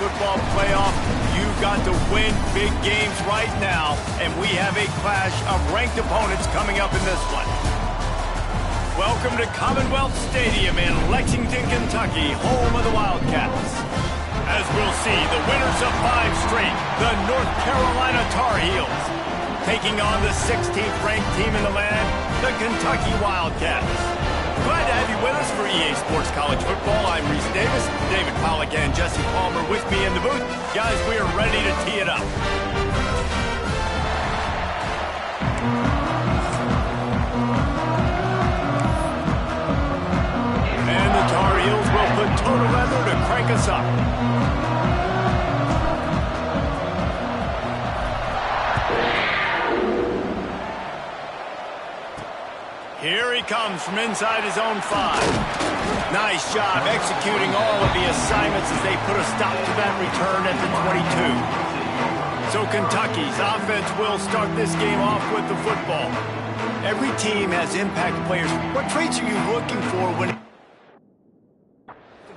football playoff. You've got to win big games right now, and we have a clash of ranked opponents coming up in this one. Welcome to Commonwealth Stadium in Lexington, Kentucky, home of the Wildcats. As we'll see, the winners of 5 straight, the North Carolina Tar Heels, taking on the 16th ranked team in the land, the Kentucky Wildcats. Glad to have you with us for EA Sports College Football. I'm Reese Davis, David Pollack and Jesse Palmer with me in the booth. Guys, we are ready to tee it up. And the Tar Heels will put total leather to crank us up. Here he comes from inside his own 5. Nice job executing all of the assignments as they put a stop to that return at the 22. So Kentucky's offense will start this game off with the football. Every team has impact players. What traits are you looking for when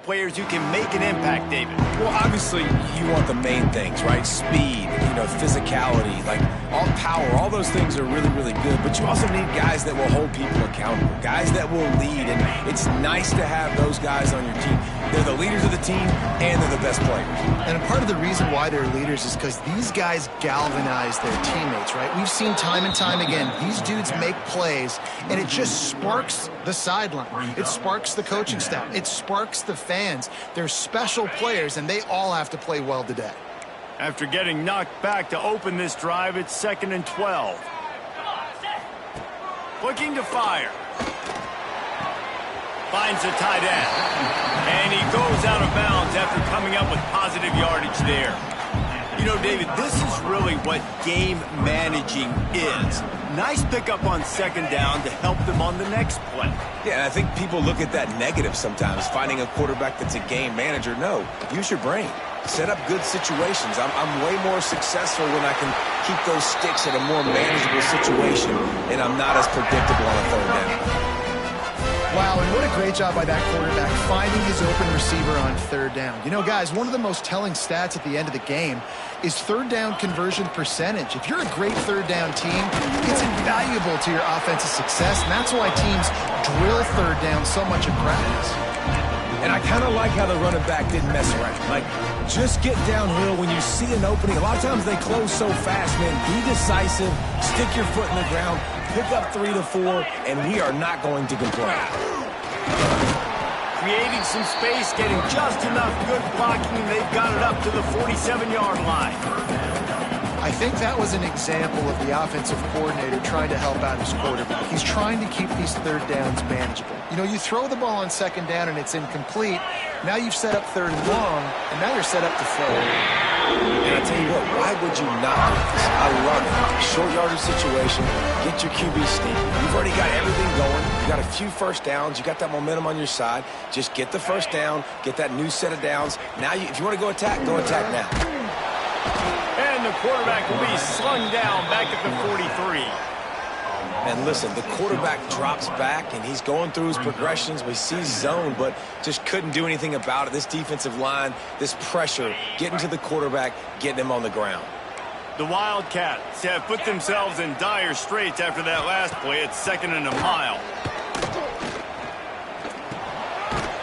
players who can make an impact, David? Well, obviously, you want the main things, right? Speed, physicality, like all power, all those things are really, really good. But you also need guys that will hold people accountable, guys that will lead. And it's nice to have those guys on your team. They're the leaders of the team, and they're the best players. And a part of the reason why they're leaders is because these guys galvanize their teammates, right? We've seen time and time again, these dudes make plays, and it just sparks the sideline. It sparks the coaching staff. It sparks the fans. They're special players, and they all have to play well today. After getting knocked back to open this drive, it's 2nd and 12. Looking to fire. Finds the tight end. And he goes out of bounds after coming up with positive yardage there. You know, David, this is really what game managing is. Nice pickup on 2nd down to help them on the next play. Yeah, and I think people look at that negative sometimes, finding a quarterback that's a game manager. No, use your brain. Set up good situations. I'm way more successful when I can keep those sticks at a more manageable situation, and I'm not as predictable on a 3rd down. Wow, and what a great job by that quarterback finding his open receiver on 3rd down. You know, guys, one of the most telling stats at the end of the game is 3rd down conversion percentage. If you're a great 3rd down team, it's invaluable to your offensive success, and that's why teams drill 3rd down so much in practice. And I kind of like how the running back didn't mess around. Like, just get downhill when you see an opening. A lot of times they close so fast, man. Be decisive, stick your foot in the ground, pick up 3 to 4, and we are not going to complain. Creating some space, getting just enough good blocking, and they've got it up to the 47-yard line. I think that was an example of the offensive coordinator trying to help out his quarterback. He's trying to keep these 3rd downs manageable. You know, you throw the ball on 2nd down and it's incomplete. Now you've set up 3rd and long, and now you're set up to throw. And I tell you what, why would you not do this? I love it. Short yardage situation, get your QB steam. You've already got everything going. You got a few 1st downs. You got that momentum on your side. Just get the 1st down, get that new set of downs. Now, if you want to go attack now. And the quarterback will be slung down back at the 43. And listen, the quarterback drops back, and he's going through his progressions. We see zone, but just couldn't do anything about it. This defensive line, this pressure, getting to the quarterback, getting him on the ground. The Wildcats have put themselves in dire straits after that last play. It's 2nd and a mile.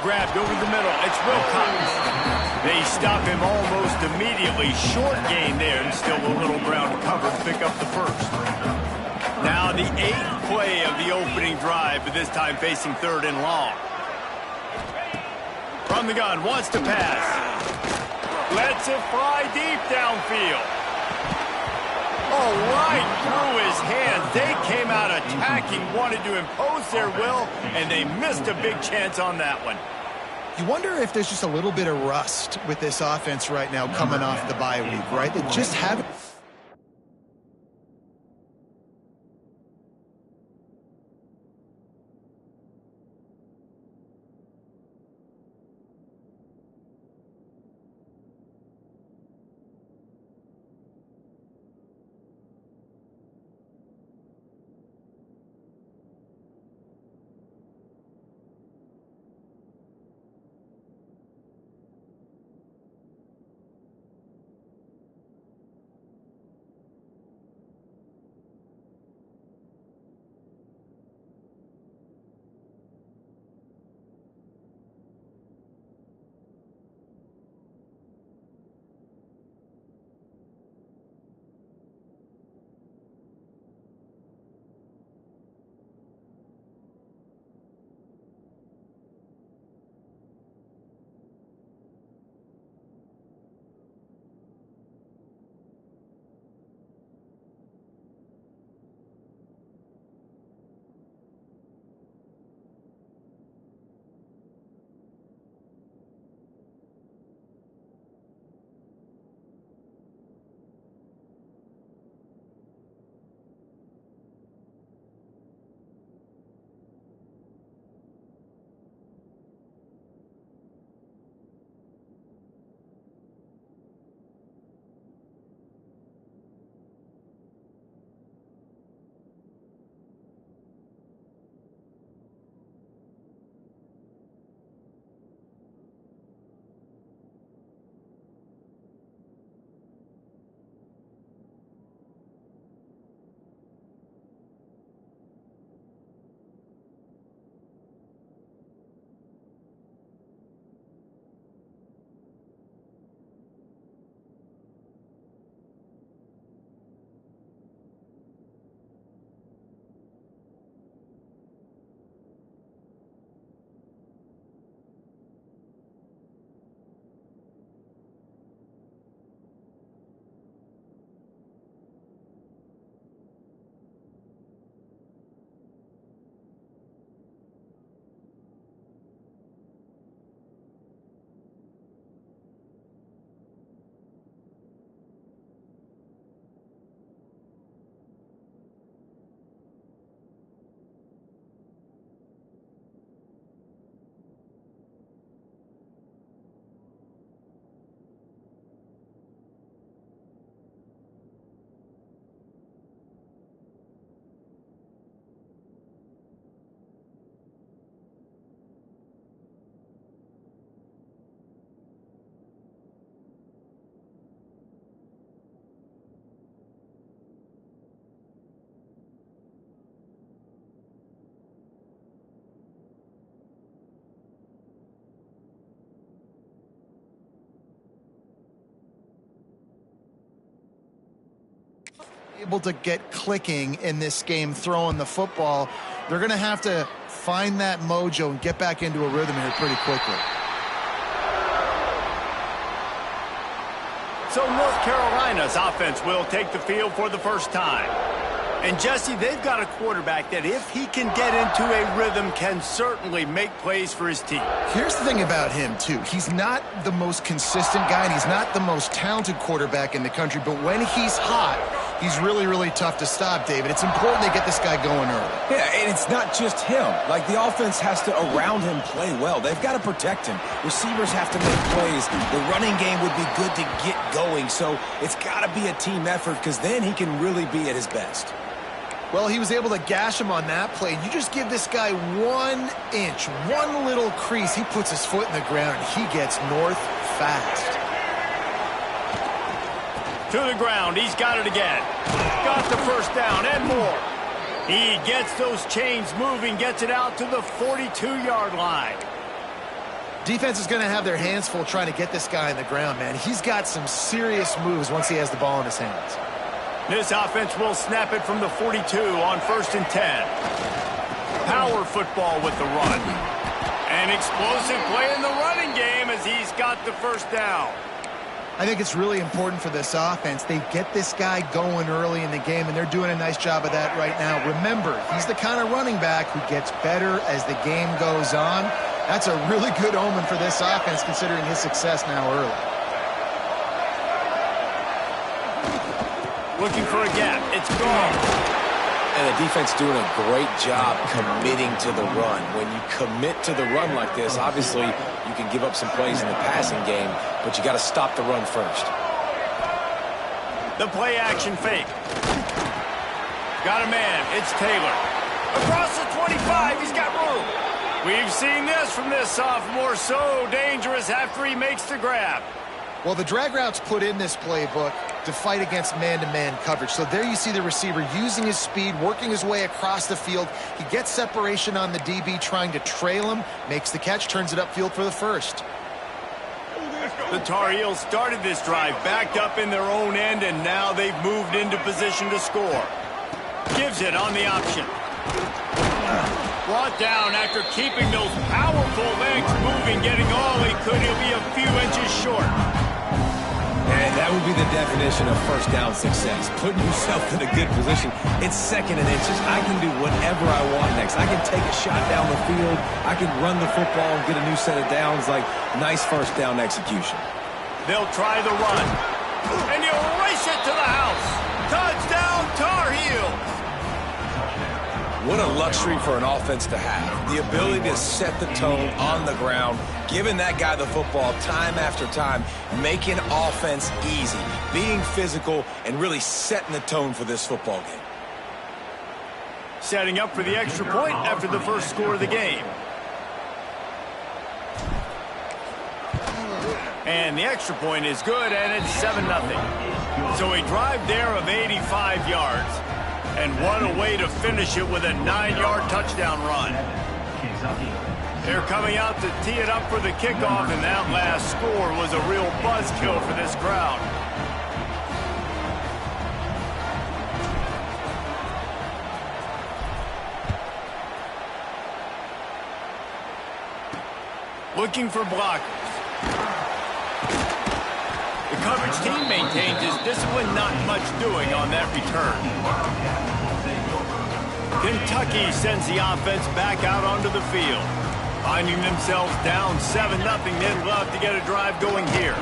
Grabbed over the middle. It's Wilcox. They stop him almost immediately. Short gain there, and still a little ground cover to pick up the 1st. Now the 8th play of the opening drive, but this time facing 3rd and long. From the gun, wants to pass. Lets it fly deep downfield. Oh, right through his hands. They came out attacking, wanted to impose their will, and they missed a big chance on that one. You wonder if there's just a little bit of rust with this offense right now coming off the bye week, right? They just haven't able to get clicking in this game throwing the football, they're going to have to find that mojo and get back into a rhythm here pretty quickly. So North Carolina's offense will take the field for the first time. And Jesse, they've got a quarterback that if he can get into a rhythm can certainly make plays for his team. Here's the thing about him, too. He's not the most consistent guy, and he's not the most talented quarterback in the country, but when he's hot, he's really, really tough to stop, David. It's important they get this guy going early. Yeah, and it's not just him. Like, the offense has to, around him, play well. They've got to protect him. Receivers have to make plays. The running game would be good to get going, so it's got to be a team effort because then he can really be at his best. Well, he was able to gash him on that play. You just give this guy 1 inch, one little crease. He puts his foot in the ground, and he gets north fast. To the ground. He's got it again. Got the first down and more. He gets those chains moving, gets it out to the 42-yard line. Defense is going to have their hands full trying to get this guy in the ground, man. He's got some serious moves once he has the ball in his hands. This offense will snap it from the 42 on 1st and 10. Power football with the run. An explosive play in the running game as he's got the first down. I think it's really important for this offense. They get this guy going early in the game, and they're doing a nice job of that right now. Remember, he's the kind of running back who gets better as the game goes on. That's a really good omen for this offense considering his success now early. Looking for a gap. It's gone. And the defense doing a great job committing to the run. When you commit to the run like this, obviously you can give up some plays in the passing game, but you got to stop the run first. The play action fake. Got a man. It's Taylor. Across the 25. He's got room. We've seen this from this sophomore. So dangerous after he makes the grab. Well, the drag routes put in this playbook to fight against man-to-man coverage. So there you see the receiver using his speed, working his way across the field. He gets separation on the DB, trying to trail him, makes the catch, turns it upfield for the first. The Tar Heels started this drive backed up in their own end, and now they've moved into position to score. Gives it on the option. Brought down after keeping those powerful legs moving, getting all he could. He'll be a few inches short. And that would be the definition of first down success. Putting yourself in a good position. It's 2nd and inches. I can do whatever I want next. I can take a shot down the field. I can run the football and get a new set of downs. Like, nice first down execution. They'll try the run. And he'll race it to the house. Touchdown, Tar Heels. What a luxury for an offense to have. The ability to set the tone on the ground, giving that guy the football time after time, making offense easy, being physical, and really setting the tone for this football game. Setting up for the extra point after the first score of the game. And the extra point is good, and it's 7-0. So a drive there of 85 yards. And what a way to finish it with a 9-yard touchdown run. They're coming out to tee it up for the kickoff, and that last score was a real buzzkill for this crowd. Looking for blockers. The coverage team maintains his discipline, not much doing on that return. Kentucky sends the offense back out onto the field. Finding themselves down 7-0, they'd love to get a drive going here.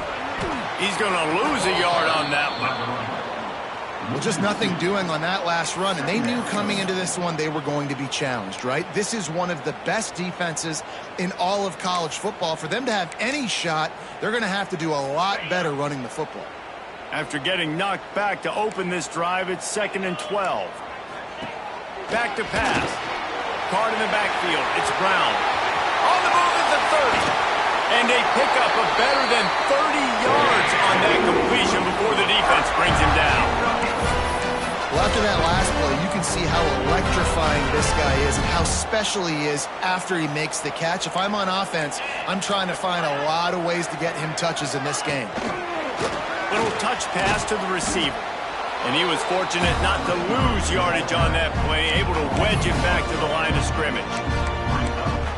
He's going to lose a yard on that one. Well, just nothing doing on that last run, and they knew coming into this one they were going to be challenged, right? This is one of the best defenses in all of college football. For them to have any shot, they're going to have to do a lot better running the football. After getting knocked back to open this drive, it's 2nd and 12. Back to pass. Card in the backfield. It's Brown. On the move at the 30. And a pickup of better than 30 yards on that completion before the defense brings him down. Well, after that last play, you can see how electrifying this guy is and how special he is after he makes the catch. If I'm on offense, I'm trying to find a lot of ways to get him touches in this game. Little touch pass to the receiver. And he was fortunate not to lose yardage on that play, able to wedge it back to the line of scrimmage.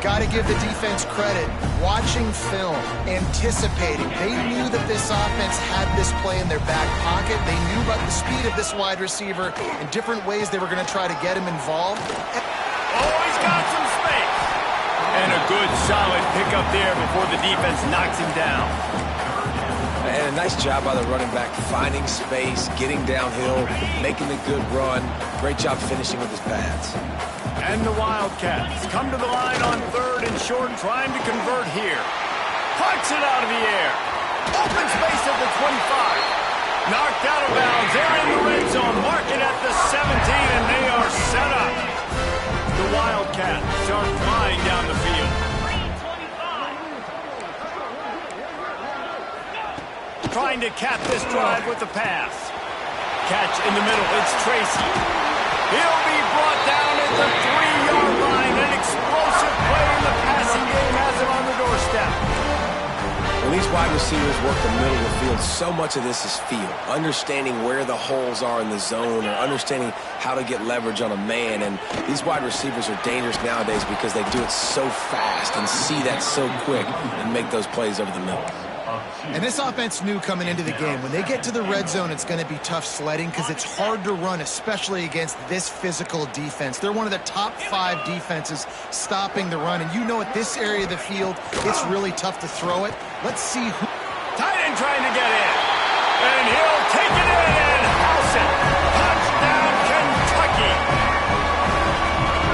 Got to give the defense credit. Watching film, anticipating. They knew that this offense had this play in their back pocket. They knew about the speed of this wide receiver and different ways they were going to try to get him involved. Oh, he's got some space. And a good, solid pickup there before the defense knocks him down. And a nice job by the running back, finding space, getting downhill, making a good run. Great job finishing with his pads. And the Wildcats come to the line on 3rd and short, trying to convert here. Pucks it out of the air. Open space at the 25. Knocked out of bounds. They're in the red zone. Mark it at the 17, and they are set up. The Wildcats are flying down the field. Trying to cap this drive with the pass. Catch in the middle. It's Tracy. He'll be brought down at the 3-yard line. An explosive play in the passing game has him on the doorstep. When these wide receivers work the middle of the field, so much of this is feel. Understanding where the holes are in the zone or understanding how to get leverage on a man. And these wide receivers are dangerous nowadays because they do it so fast and see that so quick and make those plays over the middle. And this offense knew coming into the game, when they get to the red zone, it's going to be tough sledding because it's hard to run, especially against this physical defense. They're one of the top 5 defenses stopping the run. And you know at this area of the field, it's really tough to throw it. Let's see who... Tight end trying to get in. And he'll take it in and house it. Touchdown, Kentucky.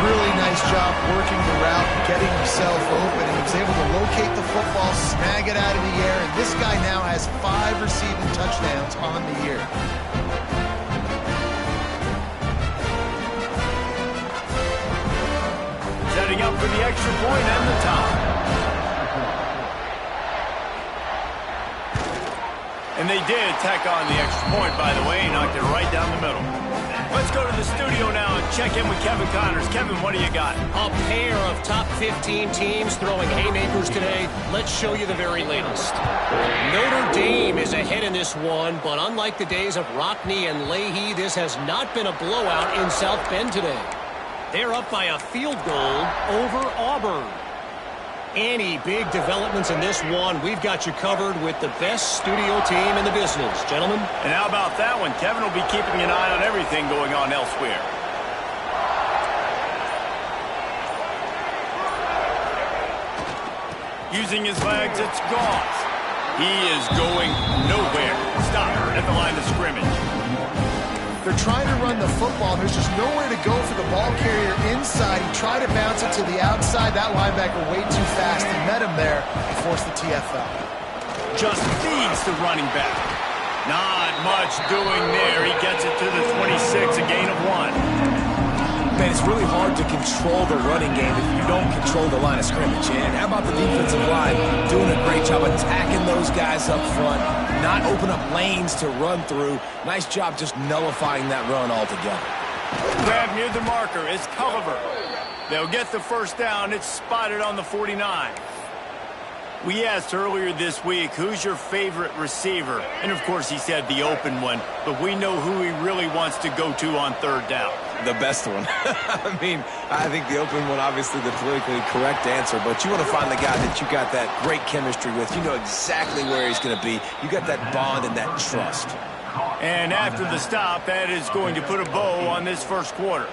Really nice job working the route, getting himself open, and he was able to locate the football, snag it out of the air, and this guy now has 5 receiving touchdowns on the year. Setting up for the extra point and the tie. And they did tack on the extra point, by the way, knocked it right down the middle. Let's go to the studio now and check in with Kevin Connors. Kevin, what do you got? A pair of top 15 teams throwing haymakers today. Let's show you the very latest. Notre Dame is ahead in this one, but unlike the days of Rockne and Leahy, this has not been a blowout in South Bend today. They're up by a field goal over Auburn. Any big developments in this one, we've got you covered with the best studio team in the business, gentlemen. And how about that one? Kevin will be keeping an eye on everything going on elsewhere. Using his legs, it's Goff. He is going nowhere. Stop at the line of scrimmage. They're trying to run the football. There's just nowhere to go for the ball carrier inside. He tried to bounce it to the outside. That linebacker way too fast. He met him there and forced the TFL. Just feeds the running back. Not much doing there. He gets it to the 26, a gain of 1. Man, it's really hard to control the running game if you don't control the line of scrimmage. And how about the defensive line doing a great job attacking those guys up front, not open up lanes to run through. Nice job just nullifying that run altogether. Grab near the marker. It's Culliver. They'll get the first down. It's spotted on the 49. We asked earlier this week, who's your favorite receiver? And, of course, he said the open one. But we know who he really wants to go to on 3rd down. The best one. I mean, I think the open one, obviously the politically correct answer, but you want to find the guy that you got that great chemistry with. You know exactly where he's going to be. You got that bond and that trust. And after the stop, that is going to put a bow on this first quarter.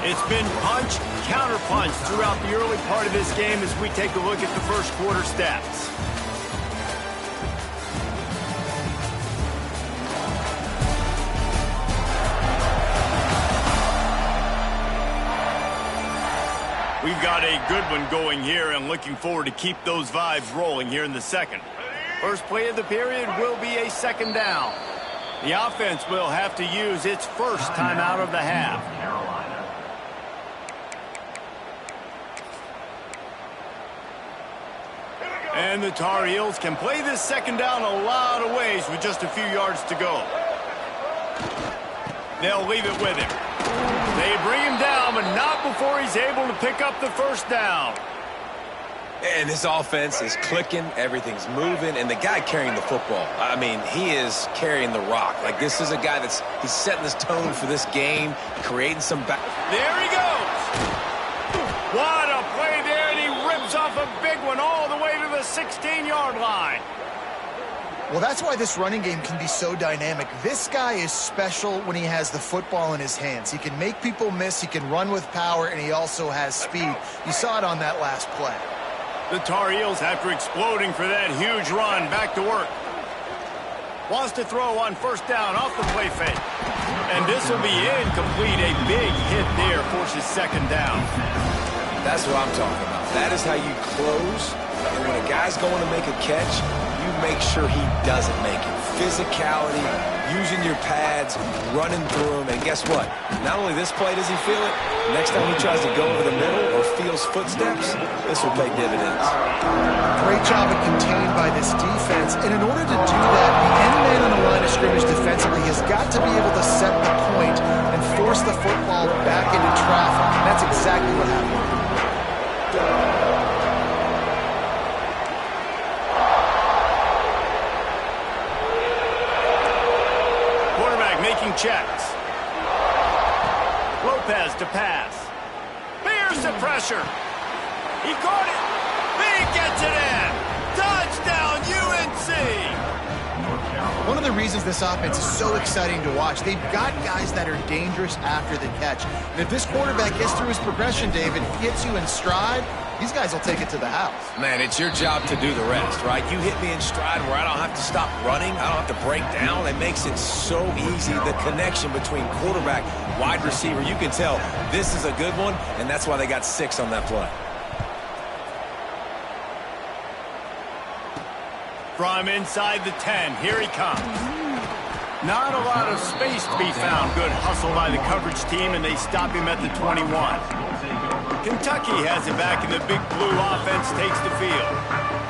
It's been punch, counter-punch throughout the early part of this game as we take a look at the first quarter stats. We've got a good one going here and looking forward to keep those vibes rolling here in the second. First play of the period will be a 2nd down. The offense will have to use its first timeout of the half. And the Tar Heels can play this 2nd down a lot of ways with just a few yards to go. They'll leave it with him. They bring him down, but not before he's able to pick up the first down. And this offense is clicking, everything's moving, and the guy carrying the football, I mean, he is carrying the rock. Like, this is a guy he's setting this tone for this game, creating some back. There he goes. What a play there, and he rips off a big one all the way to the 16-yard line. Well, that's why this running game can be so dynamic. This guy is special when he has the football in his hands. He can make people miss, he can run with power, and he also has speed. You saw it on that last play. The Tar Heels, after exploding for that huge run, back to work. Wants to throw on first down off the play fake. And this will be incomplete. A big hit there forces second down. That's what I'm talking about. That is how you close. And when a guy's going to make a catch, you make sure he doesn't make it. Physicality, using your pads, running through them. And guess what? Not only this play does he feel it, next time he tries to go over the middle or feels footsteps, this will pay dividends. Great job of contained by this defense. And in order to do that, the end man on the line of scrimmage defensively has got to be able to set the point and force the football back into traffic. And that's exactly what happened. Checks. Lopez to pass. Here's the pressure. He caught it. He gets it in. Touchdown, UNC. One of the reasons this offense is so exciting to watch, they've got guys that are dangerous after the catch. And if this quarterback gets through his progression, David, gets you in stride, these guys will take it to the house. Man, it's your job to do the rest, right? You hit me in stride where I don't have to stop running. I don't have to break down. It makes it so easy. The connection between quarterback, wide receiver, you can tell this is a good one, and that's why they got 6 on that play. From inside the 10, here he comes. Not a lot of space to be found. Good hustle by the coverage team, and they stop him at the 21. Kentucky has it back, and the Big Blue offense takes the field.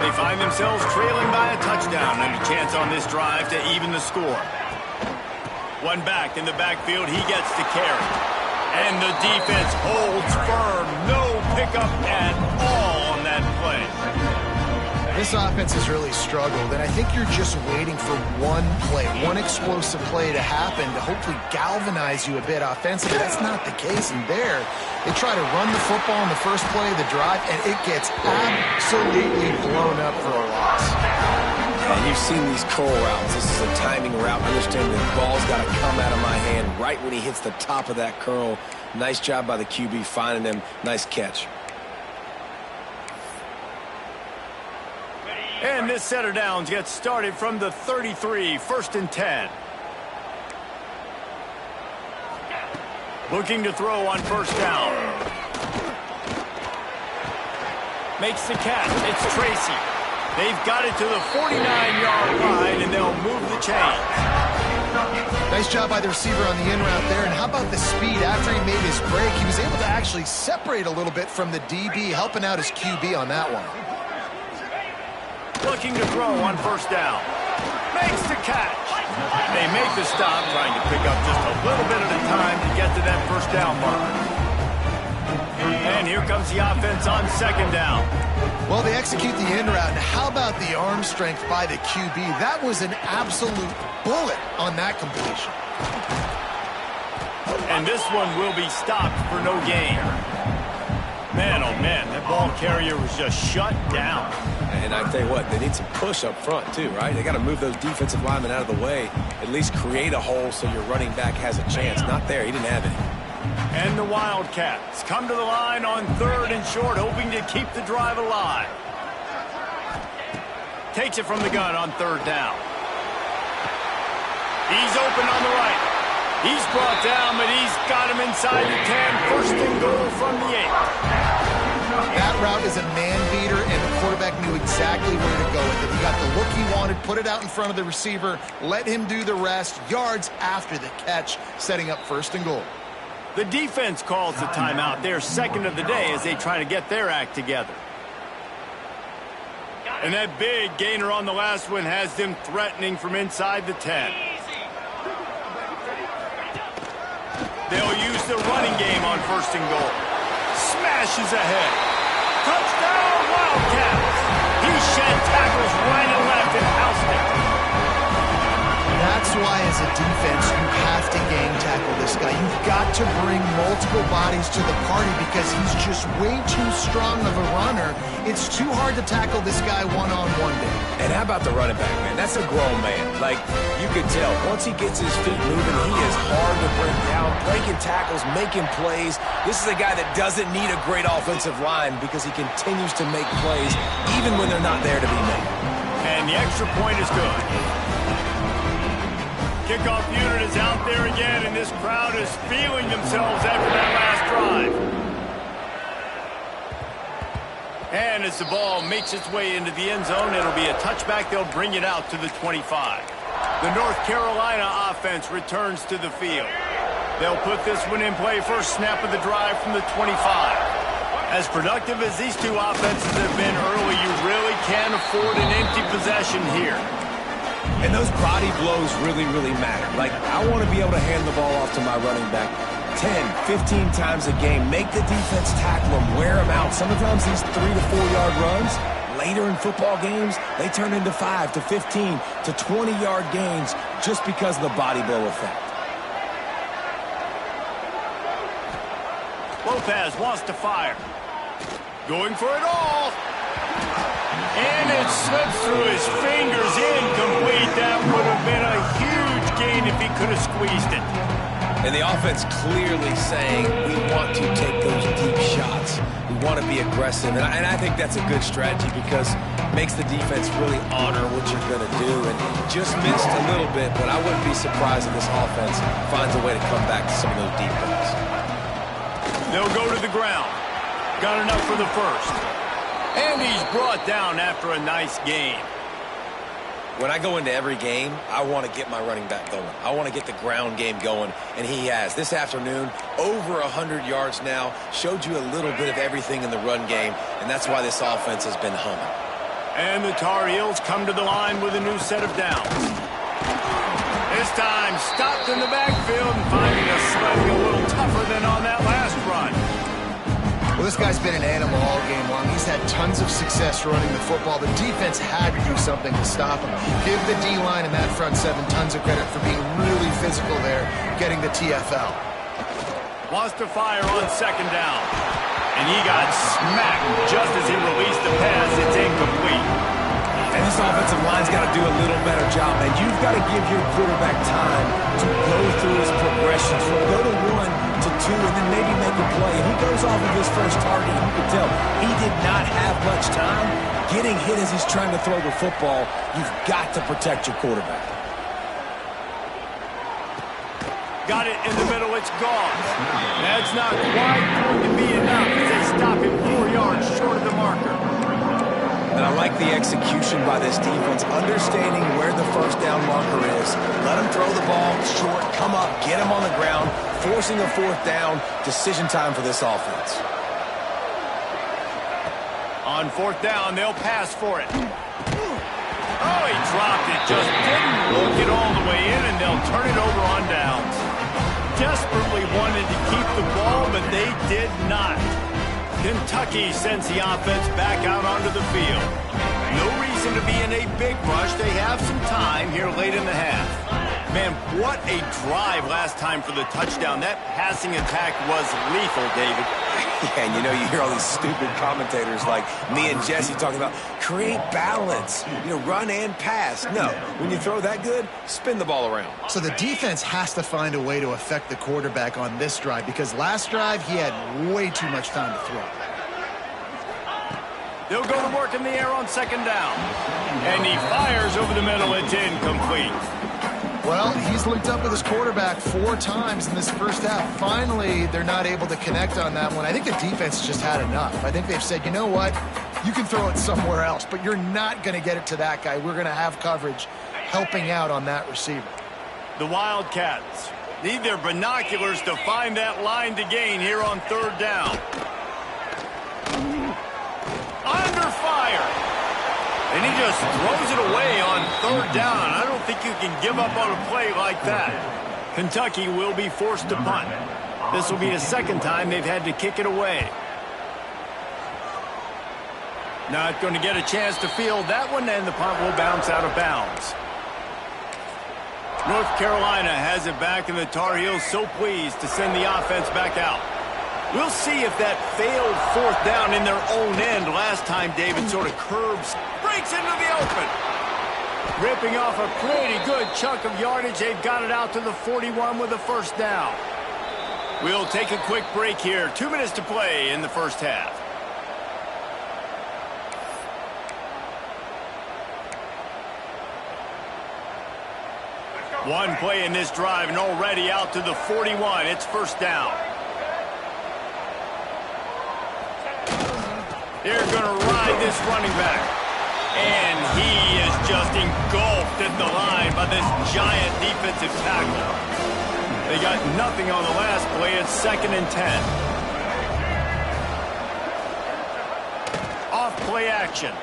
They find themselves trailing by a touchdown and a chance on this drive to even the score. One back in the backfield, he gets the carry. And the defense holds firm. No pickup at all on that play. This offense has really struggled, and I think you're just waiting for one play, one explosive play to happen to hopefully galvanize you a bit offensively. That's not the case in there. They try to run the football in the first play of the drive, and it gets absolutely blown up for a loss. And you've seen these curl routes. This is a timing route. Understand the ball's got to come out of my hand right when he hits the top of that curl. Nice job by the QB finding him. Nice catch. And this set of downs gets started from the 33, 1st and 10. Looking to throw on first down. Makes the catch. It's Tracy. They've got it to the 49-yard line, and they'll move the chains. Nice job by the receiver on the in route there. And how about the speed after he made his break? He was able to actually separate a little bit from the DB, helping out his QB on that one. Looking to throw on first down. Makes the catch. They make the stop, trying to pick up just a little bit at a time to get to that first down mark. And here comes the offense on second down. Well, they execute the in route. And how about the arm strength by the QB? That was an absolute bullet on that completion. And this one will be stopped for no gain. Man, oh man, that ball carrier was just shut down. And I tell you what, they need some push up front too, right? They got to move those defensive linemen out of the way, at least create a hole so your running back has a chance. Not there, he didn't have any. And the Wildcats come to the line on 3rd and short, hoping to keep the drive alive. Takes it from the gun on 3rd down. He's open on the right. He's brought down, but he's got him inside the 10. 1st and goal from the 8. That route is a man beater, and the quarterback knew exactly where to go with it. He got the look he wanted, put it out in front of the receiver, let him do the rest, yards after the catch, setting up 1st and goal. The defense calls the timeout, their second of the day, as they try to get their act together. And that big gainer on the last one has them threatening from inside the 10. They'll use the running game on 1st and goal. Smashes ahead. Touchdown, Wildcats! And tackles right and left and housed it. That's why, as a defense, you have to gang tackle this guy. You've got to bring multiple bodies to the party because he's just way too strong of a runner. It's too hard to tackle this guy one-on-one day. And how about the running back, man? That's a grown man. Like, you can tell, once he gets his feet moving, he is hard to bring down, breaking tackles, making plays. This is a guy that doesn't need a great offensive line because he continues to make plays even when they're not there to be made. And the extra point is good. Kickoff unit is out there again, and this crowd is feeling themselves after that last drive. And as the ball makes its way into the end zone, it'll be a touchback. They'll bring it out to the 25. The North Carolina offense returns to the field. They'll put this one in play first snap of the drive from the 25. As productive as these two offenses have been early, you really can't afford an empty possession here. And those body blows really, really matter. Like, I want to be able to hand the ball off to my running back 10, 15 times a game. Make the defense tackle him, wear him out. Sometimes these 3 to 4 yard runs, later in football games, they turn into 5 to 15 to 20 yard gains just because of the body blow effect. Lopez wants to fire. Going for it all. And it slips through his fingers, incomplete. That would have been a huge gain if he could have squeezed it. And the offense clearly saying, we want to take those deep shots. We want to be aggressive. And I think that's a good strategy because it makes the defense really honor what you're going to do. And just missed a little bit, but I wouldn't be surprised if this offense finds a way to come back to some of those deep balls. They'll go to the ground. Got enough for the first. And he's brought down after a nice game. When I go into every game, I want to get my running back going. I want to get the ground game going, and he has. This afternoon, over 100 yards now, showed you a little bit of everything in the run game, and that's why this offense has been humming. And the Tar Heels come to the line with a new set of downs. This time, stopped in the backfield and finding a sledding a little tougher than on that last run. Well, this guy's been an animal all game long. He's had tons of success running the football. The defense had to do something to stop him. Give the D-line and that front seven tons of credit for being really physical there, getting the TFL. Wants to fire on second down. And he got smacked just as he released the pass. It's incomplete. And this offensive line's got to do a little better job. And you've got to give your quarterback time to go through his progressions. From go to 1 to 2 and then maybe make a play. If he goes off of his first target, you can tell he did not have much time. Getting hit as he's trying to throw the football, you've got to protect your quarterback. Got it in the middle, it's gone. That's not quite going to be enough as they stop him 4 yards short of the marker. And I like the execution by this defense, understanding where the first down marker is. Let him throw the ball short, come up, get him on the ground, forcing a fourth down. Decision time for this offense. On fourth down, they'll pass for it. Oh, he dropped it, just didn't look it all the way in, and they'll turn it over on downs. Desperately wanted to keep the ball, but they did not. Kentucky sends the offense back out onto the field. No reason to be in a big rush. They have some time here late in the half. Man, what a drive last time for the touchdown. That passing attack was lethal, David. Yeah, and you know, you hear all these stupid commentators like me and Jesse talking about create balance, run and pass. No, when you throw that good, spin the ball around. So the defense has to find a way to affect the quarterback on this drive because last drive he had way too much time to throw. They'll go to work in the air on second down. And he fires over the middle. It's incomplete. Well, he's linked up with his quarterback 4 times in this first half. Finally, they're not able to connect on that one. I think the defense just had enough. I think they've said, you know what? You can throw it somewhere else, but you're not going to get it to that guy. We're going to have coverage helping out on that receiver. The Wildcats need their binoculars to find that line to gain here on third down. Under fire. And he just throws it away on third down. I don't think you can give up on a play like that. Kentucky will be forced to punt. This will be the second time they've had to kick it away. Not going to get a chance to field that one, and the punt will bounce out of bounds. North Carolina has it back, and the Tar Heels so pleased to send the offense back out. We'll see if that failed fourth down in their own end last time David sort of curves, breaks into the open. Ripping off a pretty good chunk of yardage. They've got it out to the 41 with a first down. We'll take a quick break here. 2 minutes to play in the first half. One play in this drive and already out to the 41. It's first down. They're going to ride this running back. And he is just engulfed at the line by this giant defensive tackle. They got nothing on the last play. It's 2nd and 10. Off play action.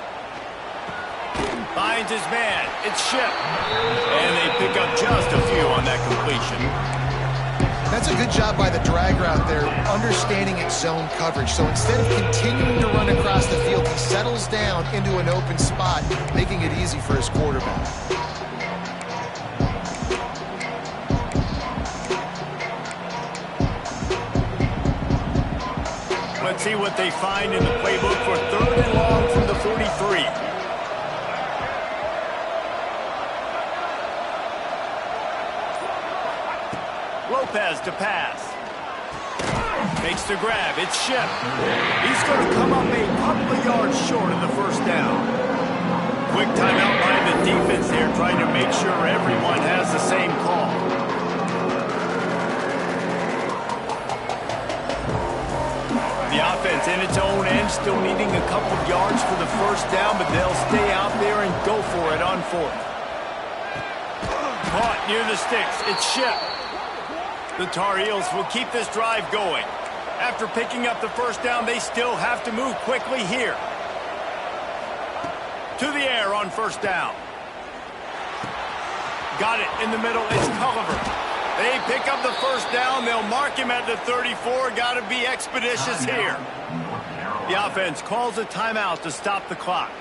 Finds his man. It's Ship. And they pick up just a few on that completion. That's a good job by the drag route there, understanding its zone coverage. So instead of continuing to run across the field, he settles down into an open spot, making it easy for his quarterback. Let's see what they find in the playbook for 3rd and long from the 43. Lopez to pass. Makes the grab. It's Ship. He's going to come up a couple of yards short of the first down. Quick timeout by the defense there, trying to make sure everyone has the same call. The offense in its own end, still needing a couple of yards for the first down, but they'll stay out there and go for it on 4th. Caught near the sticks. It's Ship. The Tar Heels will keep this drive going. After picking up the first down, they still have to move quickly here. To the air on first down. Got it in the middle. It's Culliver. They pick up the first down. They'll mark him at the 34. Got to be expeditious here. The offense calls a timeout to stop the clock.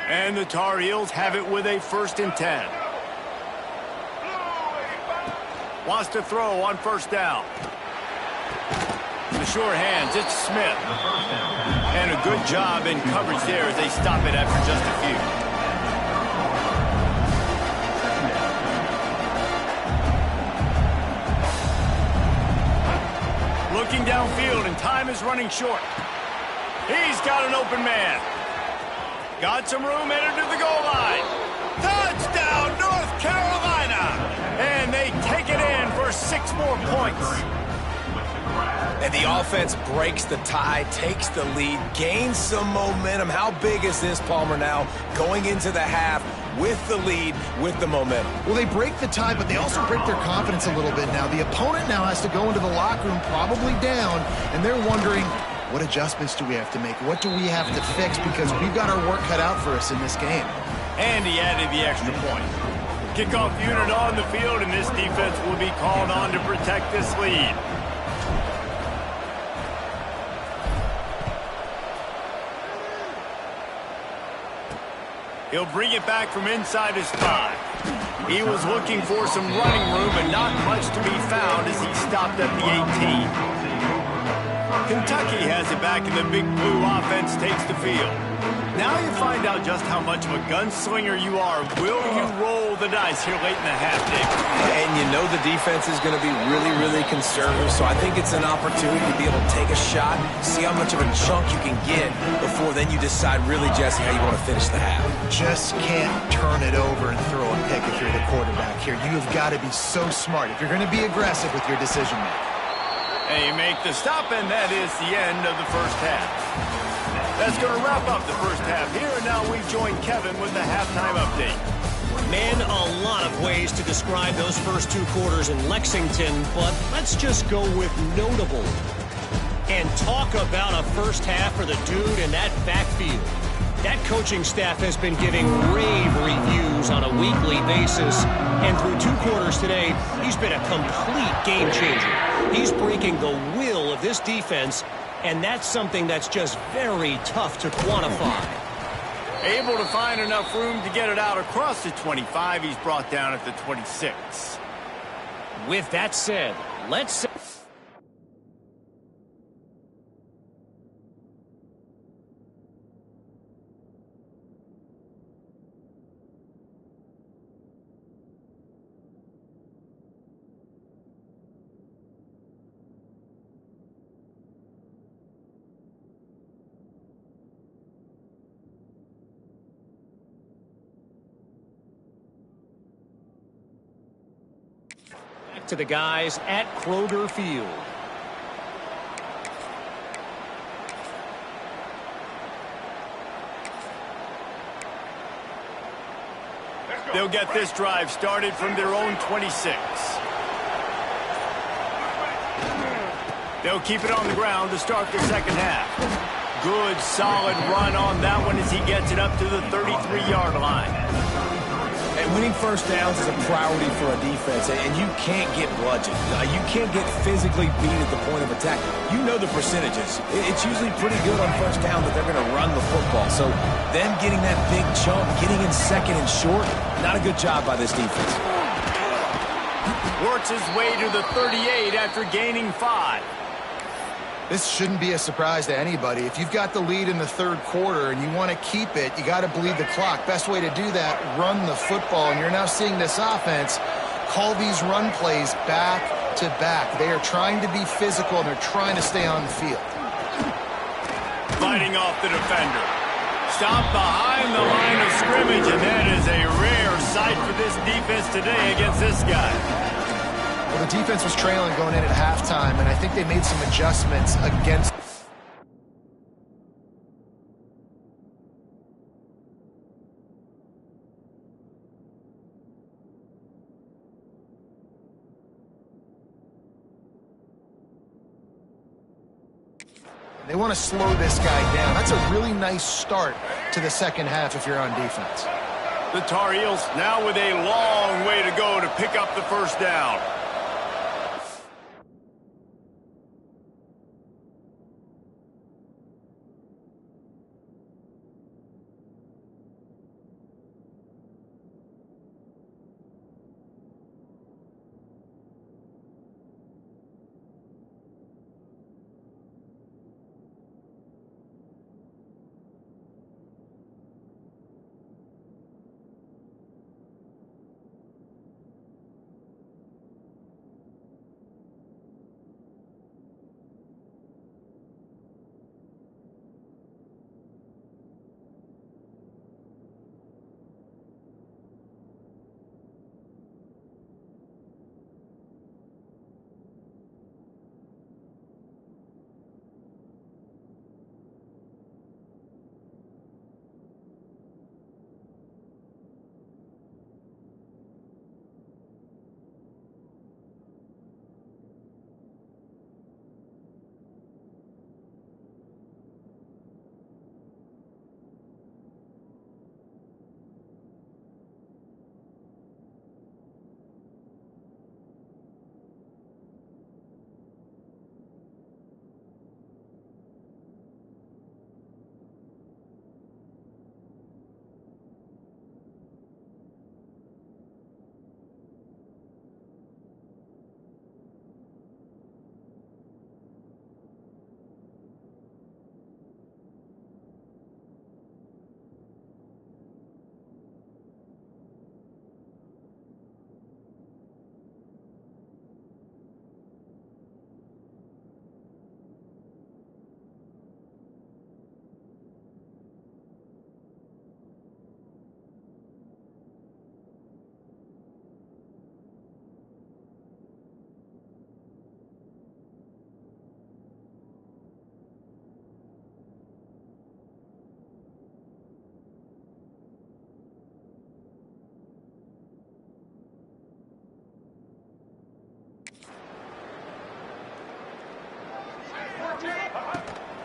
And the Tar Heels have it with a 1st and 10. Wants to throw on first down. The sure hands, it's Smith. And a good job in coverage there as they stop it after just a few. Looking downfield, and time is running short. He's got an open man. Got some room, headed to the goal line. Touchdown, North Carolina! And they take it in for 6 more points. And the offense breaks the tie, takes the lead, gains some momentum. How big is this, Palmer, now going into the half with the lead, with the momentum? Well, they break the tie, but they also break their confidence a little bit now. The opponent now has to go into the locker room, probably down, and they're wondering, what adjustments do we have to make? What do we have to fix? Because we've got our work cut out for us in this game. And he added the extra point. Kickoff unit on the field, and this defense will be called on to protect this lead. He'll bring it back from inside his 5. He was looking for some running room, but not much to be found as he stopped at the 18. Kentucky has it back, and the Big Blue offense takes the field. Now you find out just how much of a gunslinger you are. Will you roll the dice here late in the half, Dave? And you know the defense is going to be really, really conservative, so I think it's an opportunity to be able to take a shot, see how much of a chunk you can get before then you decide really, Jesse, how you want to finish the half. Just can't turn it over and throw a pick if you're the quarterback here. You have got to be so smart if you're going to be aggressive with your decision making. And you make the stop, and that is the end of the first half. That's going to wrap up the first half here, and now we join Kevin with the halftime update. Man, a lot of ways to describe those first 2 quarters in Lexington, but let's just go with notable. And talk about a first half for the dude in that backfield. That coaching staff has been giving rave reviews on a weekly basis. And through 2 quarters today, he's been a complete game changer. He's breaking the will of this defense, and that's something that's just very tough to quantify. Able to find enough room to get it out across the 25. He's brought down at the 26. With that said, let's... to the guys at Kroger Field. They'll get this drive started from their own 26. They'll keep it on the ground to start the second half. Good, solid run on that one as he gets it up to the 33-yard line. And winning first downs is a priority for a defense, and you can't get bludgeoned. You can't get physically beat at the point of attack. You know the percentages. It's usually pretty good on first down that they're going to run the football. So them getting that big chunk, getting in second and short, not a good job by this defense. Works his way to the 38 after gaining 5. This shouldn't be a surprise to anybody. If you've got the lead in the third quarter and you want to keep it, you got to bleed the clock. Best way to do that, run the football. And you're now seeing this offense call these run plays back to back. They are trying to be physical, and they're trying to stay on the field. Fighting off the defender. Stop behind the line of scrimmage, and that is a rare sight for this defense today against this guy. Well, the defense was trailing going in at halftime, and I think they made some adjustments against... They want to slow this guy down. That's a really nice start to the second half if you're on defense. The Tar Heels now with a long way to go to pick up the first down.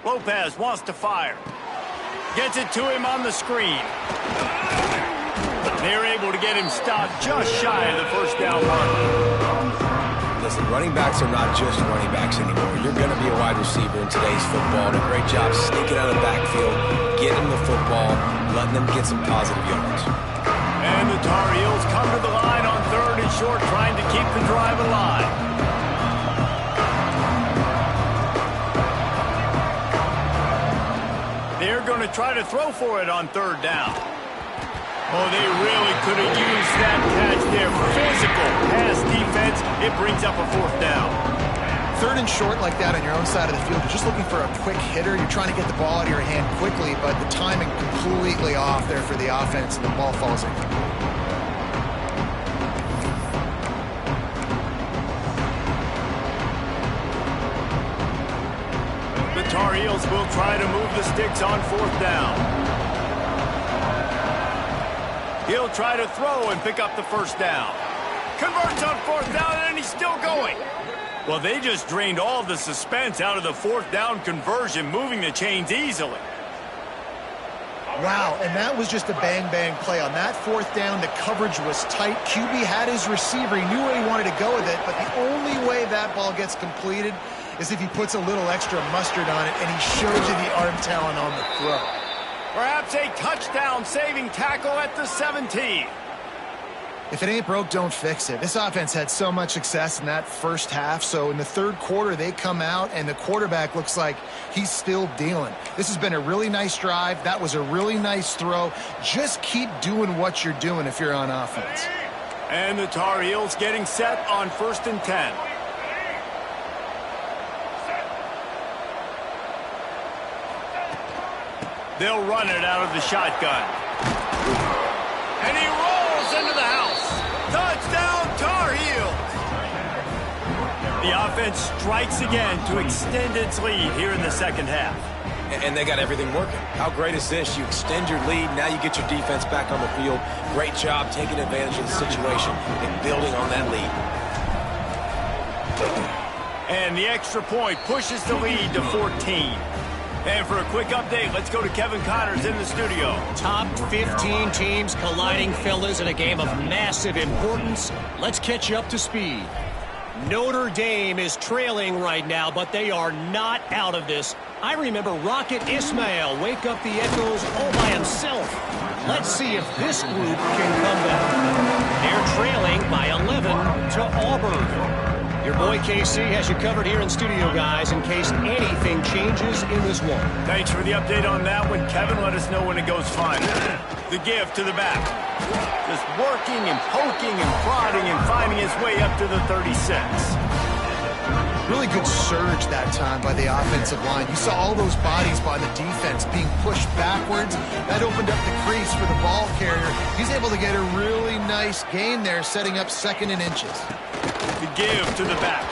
Lopez wants to fire. Gets it to him on the screen. They're able to get him stopped just shy of the first down mark. Listen, running backs are not just running backs anymore. You're going to be a wide receiver in today's football. And a great job sneaking out of the backfield, getting the football, letting them get some positive yards. And the Tar Heels come to the line on 3rd and short, trying to keep the drive alive. They're going to try to throw for it on 3rd down. Oh, they really could have used that catch there. Physical pass defense. It brings up a 4th down. 3rd and short like that on your own side of the field. You're just looking for a quick hitter. You're trying to get the ball out of your hand quickly, but the timing completely off there for the offense, and the ball falls in. The Tar Heels will try to move the sticks on 4th down. He'll try to throw and pick up the 1st down. Converts on 4th down, and he's still going. Well, they just drained all the suspense out of the 4th down conversion, moving the chains easily. Wow, and that was just a bang-bang play. On that 4th down, the coverage was tight. QB had his receiver. He knew where he wanted to go with it, but the only way that ball gets completed is if he puts a little extra mustard on it, and he shows you the arm talent on the throw. Perhaps a touchdown-saving tackle at the 17. If it ain't broke, don't fix it. This offense had so much success in that first half, so in the 3rd quarter, they come out, and the quarterback looks like he's still dealing. This has been a really nice drive. That was a really nice throw. Just keep doing what you're doing if you're on offense. And the Tar Heels getting set on 1st and 10. They'll run it out of the shotgun. And he rolls into the house. Touchdown, Tar Heels. The offense strikes again to extend its lead here in the 2nd half. And they got everything working. How great is this? You extend your lead, now you get your defense back on the field. Great job taking advantage of the situation and building on that lead. And the extra point pushes the lead to 14. And for a quick update, let's go to Kevin Connors in the studio. Top 15 teams colliding, fellas, in a game of massive importance. Let's catch you up to speed. Notre Dame is trailing right now, but they are not out of this. I remember Rocket Ismail wake up the echoes all by himself. Let's see if this group can come back. They're trailing by 11 to Auburn. Your boy KC has you covered here in studio, guys, in case anything changes in this one. Thanks for the update on that one, Kevin. Let us know when it goes fine. The give to the back. Just working and poking and prodding and finding his way up to the 36. Really good surge that time by the offensive line. You saw all those bodies by the defense being pushed backwards. That opened up the crease for the ball carrier. He's able to get a really nice gain there, setting up 2nd and inches. The give to the back.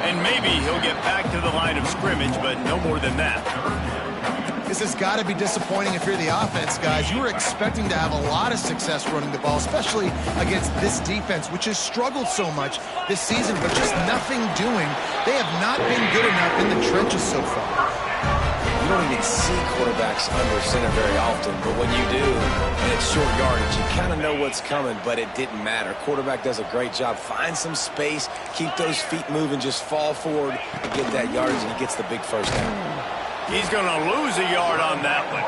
And maybe he'll get back to the line of scrimmage, but no more than that. This has got to be disappointing if you're the offense, guys. You were expecting to have a lot of success running the ball, especially against this defense, which has struggled so much this season, but just nothing doing. They have not been good enough in the trenches so far. You don't even see quarterbacks under center very often, but when you do, and it's short yardage, you kind of know what's coming, but it didn't matter. Quarterback does a great job. Find some space, keep those feet moving, just fall forward and get that yardage, and he gets the big 1st down. He's going to lose a yard on that one.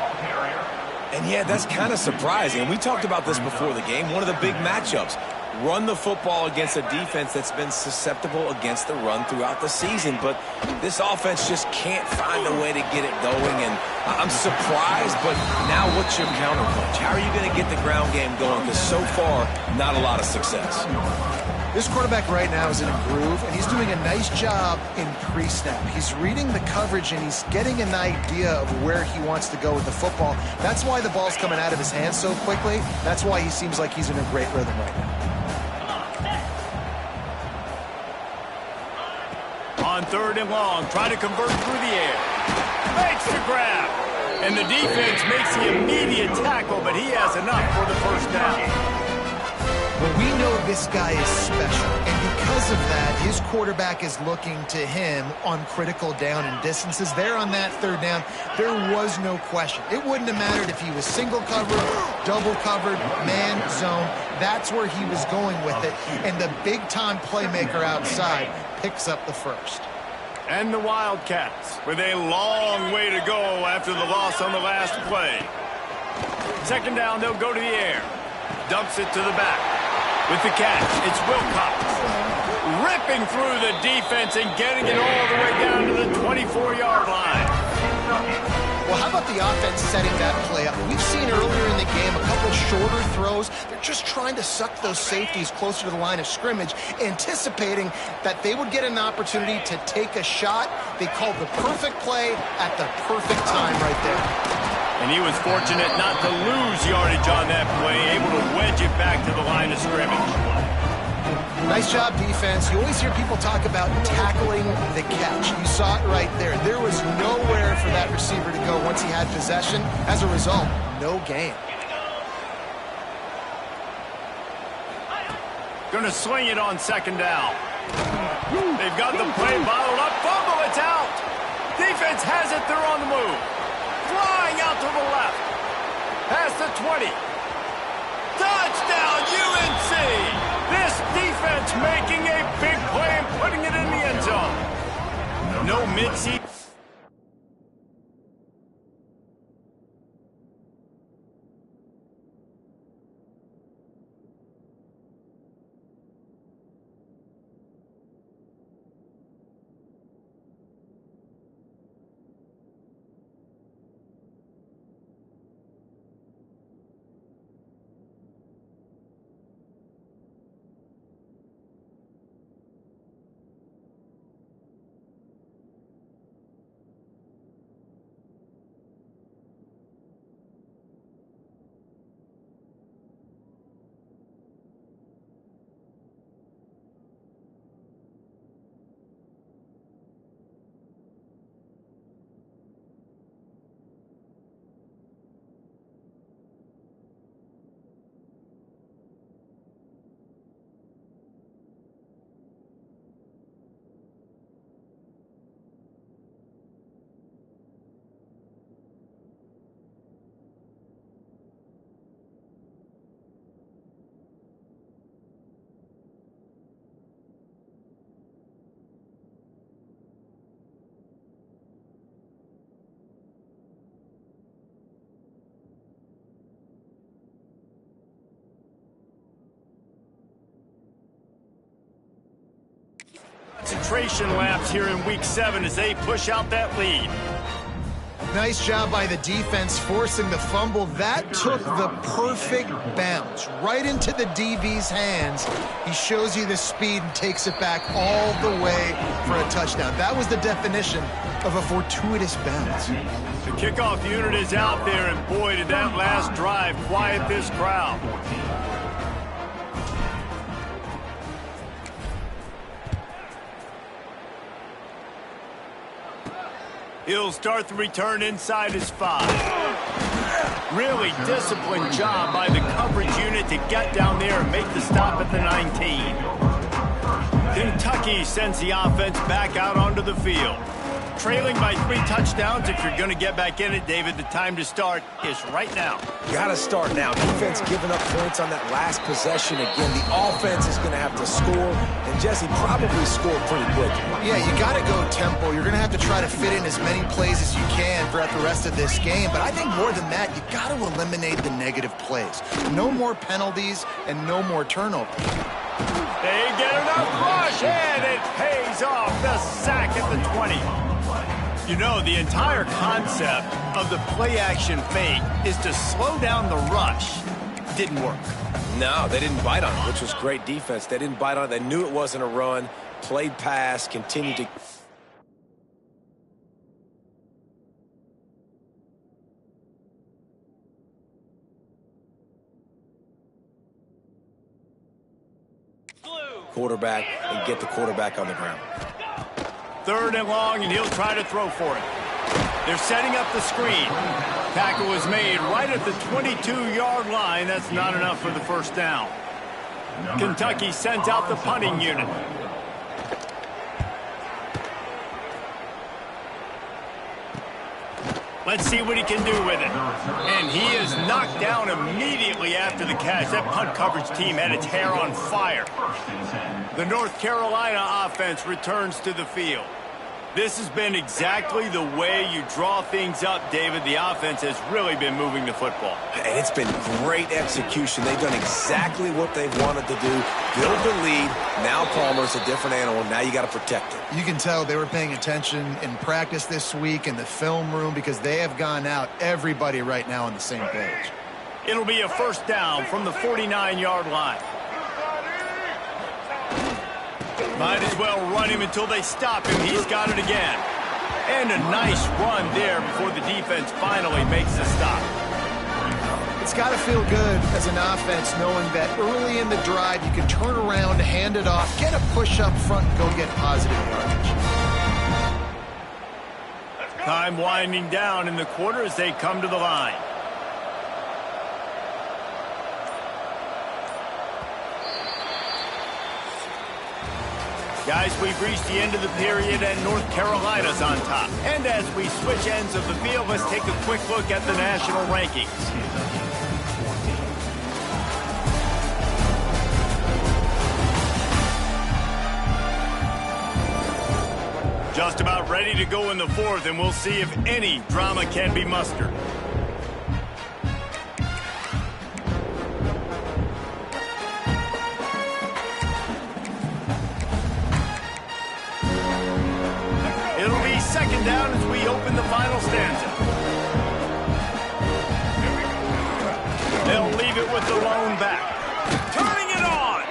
And yeah, that's kind of surprising. We talked about this before the game. One of the big matchups. Run the football against a defense that's been susceptible against the run throughout the season. But this offense just can't find a way to get it going. And I'm surprised, but now what's your counterpunch? How are you going to get the ground game going? Because so far, not a lot of success. This quarterback right now is in a groove, and he's doing a nice job in pre-snap. He's reading the coverage, and he's getting an idea of where he wants to go with the football. That's why the ball's coming out of his hands so quickly. That's why he seems like he's in a great rhythm right now. On 3rd and long, try to convert through the air. Makes the grab. And the defense makes the immediate tackle, but he has enough for the 1st down. Well, we know this guy is special, and because because of that, his quarterback is looking to him on critical down and distances. There on that third down, there was no question. It wouldn't have mattered if he was single covered, double covered, man, zone. That's where he was going with it. And the big-time playmaker outside picks up the first. And the Wildcats with a long way to go after the loss on the last play. Second down, they'll go to the air. Dumps it to the back. With the catch, it's Wilcox. Ripping through the defense and getting it all the way down to the 24-yard line. Well, how about the offense setting that play up? We've seen earlier in the game a couple shorter throws. They're just trying to suck those safeties closer to the line of scrimmage, anticipating that they would get an opportunity to take a shot. They called the perfect play at the perfect time right there. And he was fortunate not to lose yardage on that play, able to wedge it back to the line of scrimmage. Nice job, defense. You always hear people talk about tackling the catch. You saw it right there. There was nowhere for that receiver to go once he had possession. As a result, no gain. Going to sling it on second down. They've got the play bottled up. Fumble, it's out. Defense has it. They're on the move. Flying out to the left. Past the 20. Touchdown, UNC! This defense making a big play and putting it in the end zone. No mid-season. Concentration laps here in week 7 as they push out that lead. Nice job by the defense forcing the fumble. That took the perfect bounce right into the DB's hands. He shows you the speed and takes it back all the way for a touchdown. That was the definition of a fortuitous bounce. The kickoff unit is out there, and boy, did that last drive quiet this crowd. He'll start the return inside his 5. Really disciplined job by the coverage unit to get down there and make the stop at the 19. Kentucky sends the offense back out onto the field. Trailing by 3 touchdowns. If you're going to get back in it, David, the time to start is right now. Got to start now. Defense giving up points on that last possession. Again, the offense is going to have to score, and Jesse probably scored pretty quick. Yeah, you got to go tempo. You're going to have to try to fit in as many plays as you can throughout the rest of this game. But I think more than that, you got to eliminate the negative plays. No more penalties and no more turnovers. They get enough rush, and it pays off. The sack at the 20. You know, the entire concept of the play-action fake is to slow down the rush. Didn't work. No, they didn't bite on it, which was great defense. They didn't bite on it. They knew it wasn't a run. Played pass, continued to... quarterback and get the quarterback on the ground. 3rd and long, and he'll try to throw for it. They're setting up the screen. Tackle was made right at the 22-yard line. That's not enough for the first down. Kentucky sends out the punting unit. Let's see what he can do with it. And he is knocked down immediately after the catch. That punt coverage team had its hair on fire. The North Carolina offense returns to the field. This has been exactly the way you draw things up, David. The offense has really been moving the football. And it's been great execution. They've done exactly what they've wanted to do. Build the lead. Now Palmer's a different animal. Now you got to protect it. You can tell they were paying attention in practice this week in the film room because they have gone out, everybody right now on the same page. It'll be a first down from the 49-yard line. Might as well run him until they stop him. He's got it again. And a nice run there before the defense finally makes the stop. It's got to feel good as an offense knowing that early in the drive you can turn around, hand it off, get a push up front, and go get positive yardage. Time winding down in the quarter as they come to the line. Guys, we've reached the end of the period, and North Carolina's on top. And as we switch ends of the field, let's take a quick look at the national rankings. Just about ready to go in the fourth, and we'll see if any drama can be mustered. Second down as we open the final stanza. They'll leave it with the lone back. Turning it on.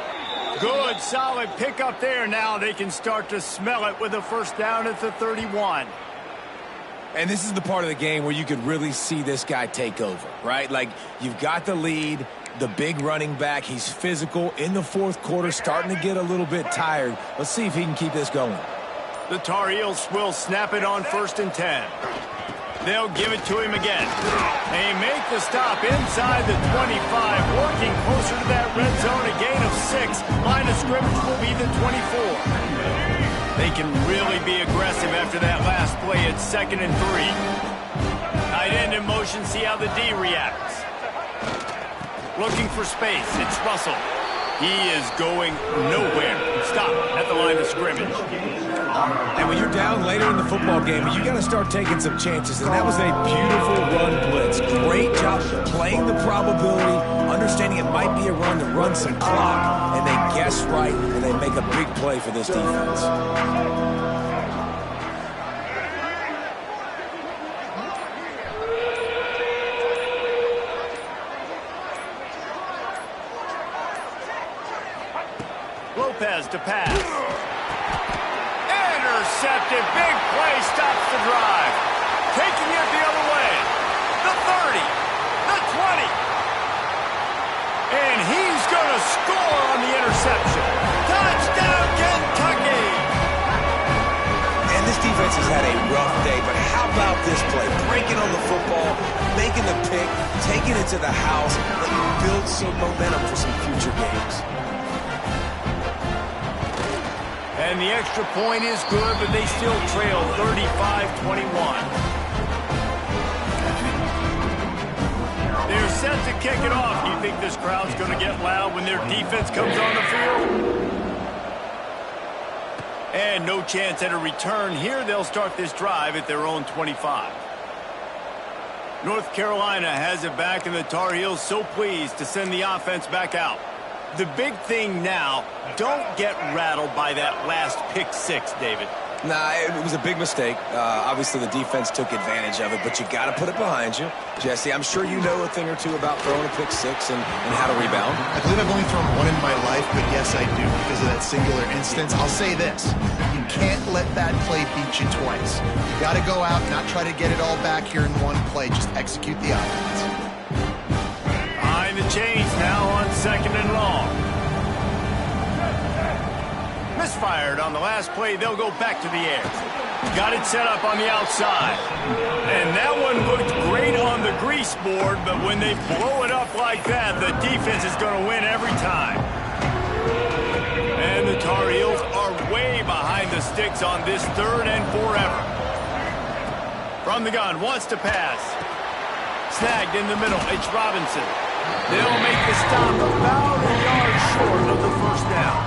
Good, solid pickup there. Now they can start to smell it with a first down at the 31. And this is the part of the game where you could really see this guy take over, right? Like, you've got the lead, the big running back. He's physical in the fourth quarter, starting to get a little bit tired. Let's see if he can keep this going. The Tar Heels will snap it on 1st and 10. They'll give it to him again. They make the stop inside the 25, working closer to that red zone, a gain of 6. Line of scrimmage will be the 24. They can really be aggressive after that last play at 2nd and 3. Tight end in motion, see how the D reacts. Looking for space, it's Russell. He is going nowhere. Stop at the line of scrimmage. And when you're down later in the football game, you got to start taking some chances. And that was a beautiful run blitz. Great job playing the probability, understanding it might be a run to run some clock. And they guess right, and they make a big play for this defense. Lopez to pass. Intercepted. Big play stops the drive. Taking it the other way. The 30. The 20. And he's going to score on the interception. Touchdown, Kentucky. And this defense has had a rough day, but how about this play? Breaking on the football, making the pick, taking it to the house, and build some momentum for some future games. And the extra point is good, but they still trail 35-21. They're set to kick it off. Do you think this crowd's going to get loud when their defense comes on the field? And no chance at a return here. They'll start this drive at their own 25. North Carolina has it back, and the Tar Heels so pleased to send the offense back out. The big thing now, don't get rattled by that last pick six, David. Nah, it was a big mistake. Obviously, the defense took advantage of it, but you got to put it behind you. Jesse, I'm sure you know a thing or two about throwing a pick six and how to rebound. I believe I've only thrown one in my life, but yes, I do because of that singular instance. I'll say this. You can't let that play beat you twice. You got to go out, not try to get it all back here in one play. Just execute the offense. Behind the chains now on 2nd and long. Misfired on the last play. They'll go back to the air. Got it set up on the outside. And that one looked great on the grease board, but when they blow it up like that, the defense is going to win every time. And the Tar Heels are way behind the sticks on this 3rd and forever. From the gun, wants to pass. Snagged in the middle, it's Robinson. They'll make the stop about a yard short of the first down.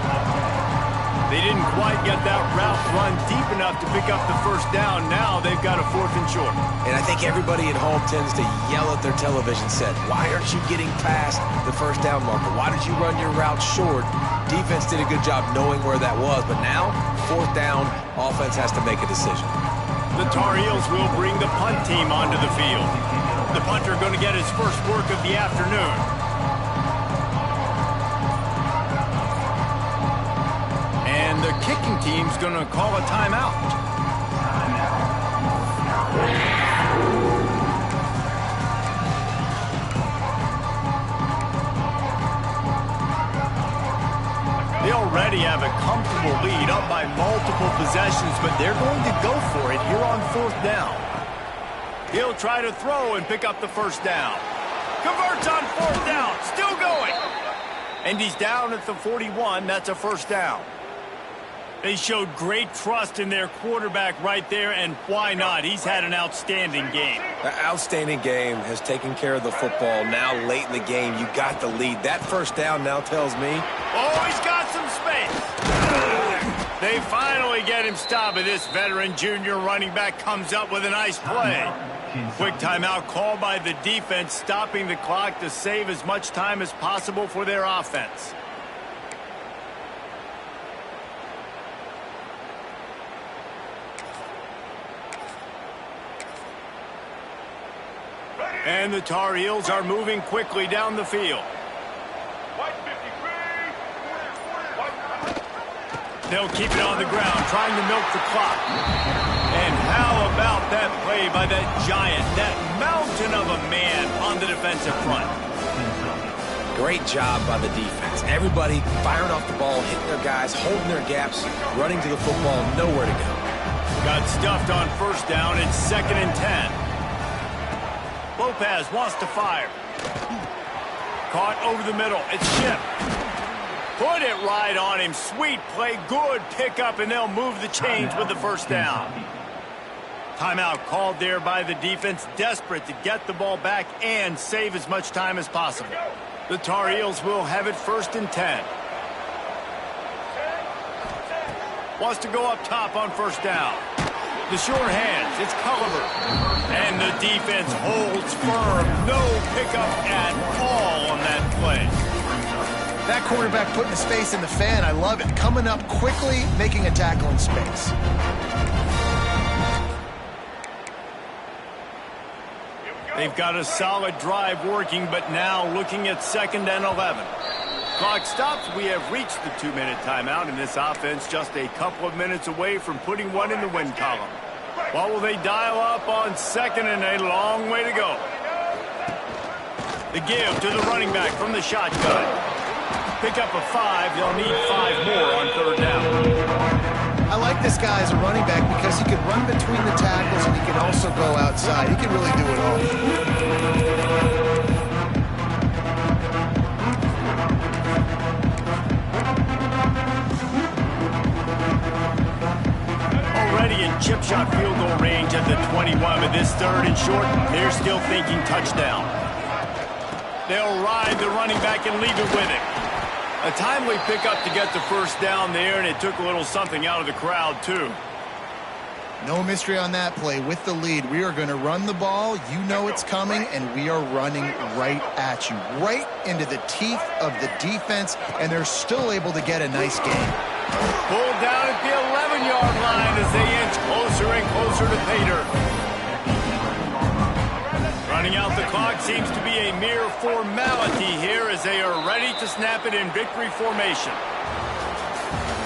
They didn't quite get that route run deep enough to pick up the first down. Now they've got a 4th and short. And I think everybody at home tends to yell at their television set, why aren't you getting past the first down marker? Why did you run your route short? Defense did a good job knowing where that was, but now, 4th down, offense has to make a decision. The Tar Heels will bring the punt team onto the field. The punter going to get his first work of the afternoon. And the kicking team's going to call a timeout. They already have a comfortable lead, up by multiple possessions, but they're going to go for it here on 4th down. He'll try to throw and pick up the first down. Converts on 4th down, still going. And he's down at the 41, that's a first down. They showed great trust in their quarterback right there, and why not? He's had an outstanding game. The outstanding game has taken care of the football. Now late in the game, you got the lead. That first down now tells me. Oh, he's got some space. They finally get him stopped, but this veteran junior running back comes up with a nice play. Quick timeout called by the defense, stopping the clock to save as much time as possible for their offense. And the Tar Heels are moving quickly down the field. They'll keep it on the ground, trying to milk the clock. And how about that play by that giant, that mountain of a man on the defensive front? Great job by the defense. Everybody firing off the ball, hitting their guys, holding their gaps, running to the football, nowhere to go. Got stuffed on first down. It's 2nd and 10. Lopez wants to fire. Caught over the middle. It's Chip. Put it right on him. Sweet play. Good pickup, and they'll move the chains with the first down. Timeout called there by the defense, desperate to get the ball back and save as much time as possible. The Tar Heels will have it 1st and 10. Wants to go up top on first down. The short hands, it's Culliver. And the defense holds firm. No pickup at all on that play. That quarterback putting his face in the fan, I love it. Coming up quickly, making a tackle in space. They've got a solid drive working, but now looking at 2nd and 11. Clock stops. We have reached the 2-minute timeout, and this offense just a couple of minutes away from putting one in the win column. What will they dial up on 2nd and a long way to go? The give to the running back from the shotgun. Pick up a 5. They'll need 5 more on 3rd down. I like this guy as a running back because he can run between the tackles and he can also go outside. He can really do it all. Already in chip shot field goal range at the 21, but this 3rd and short, they're still thinking touchdown. They'll ride the running back and leave it with him. A timely pickup to get the first down there, and it took a little something out of the crowd, too. No mystery on that play. With the lead, we are going to run the ball. You know it's coming, and we are running right at you, right into the teeth of the defense, and they're still able to get a nice game. Pulled down at the 11-yard line as they inch closer and closer to pay dirt. Running out the clock seems to be a mere formality here as they are ready to snap it in victory formation.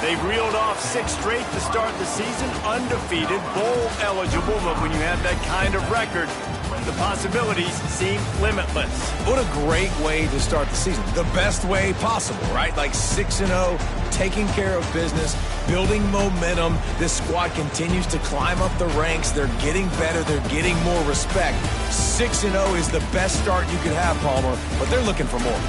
They've reeled off 6 straight to start the season, undefeated, bowl eligible, but when you have that kind of record, the possibilities seem limitless. What a great way to start the season. The best way possible, right? Like 6-0, taking care of business, building momentum. This squad continues to climb up the ranks. They're getting better. They're getting more respect. 6-0 is the best start you could have, Palmer, but they're looking for more.